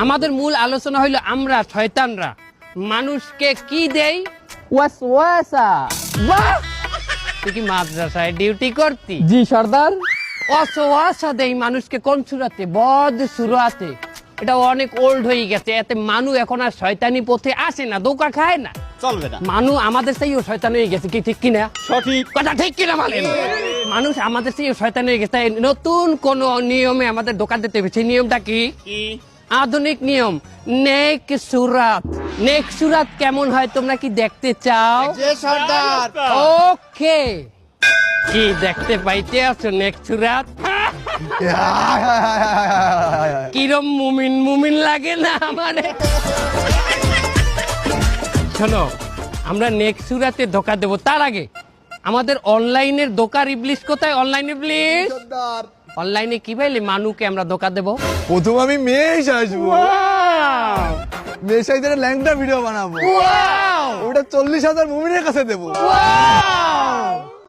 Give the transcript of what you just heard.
আমাদের মূল আলোচনা হইলো আমরা শয়তানরা মানুষকে কি দেই? ওয়াসওয়াসা। বাহ! তুই কি মাদ্রাসায় ডিউটি করতি? জি সর্দার। অসওয়াসা দেই মানুষকে কোন সুরাতে? বদ সুরাতে। এটা অনেক ওল্ড হয়ে গেছে, এতে মানুষ এখন আর শয়তানি পথে আসে না, ধোঁকা খায় না, চলবে না। মানুষ আমাদের চাইও শয়তান হয়ে গেছে। কি ঠিক কিনা? সঠিক কথা ঠিক কিনা বলেন? মানুষ আমাদের চাইও শয়তান হয়ে গেছে, তাই নতুন কোন নিয়মে আমাদের দোকান দিতে হবে। সেই নিয়মটা কি? কি? আধুনিক নিয়ম, নেক সুরাত। নেক সুরাত কেমন হয় তোমরা কি দেখতে চাও? যে সর্দার। ওকে, কি দেখতে পাইতে আছো নেক সুরাত? কিরম মুমিন মুমিন লাগে না আমারে? শোনো, আমরা নেক্সট সুরাতে ধোকা দেবো, তার আগে আমাদের অনলাইনের ধোকা রিপ্লিস কোথায়? অনলাইন রিপ্লিস অনলাইনে কি পাইলে মানুষকে আমরা ধোকা দেবো? প্রথম আমি মেশ আসবো, মেশ আইতে ল্যাংটা ভিডিও বানাবো, ওটা 40,000 মুমিনের কাছে দেবো।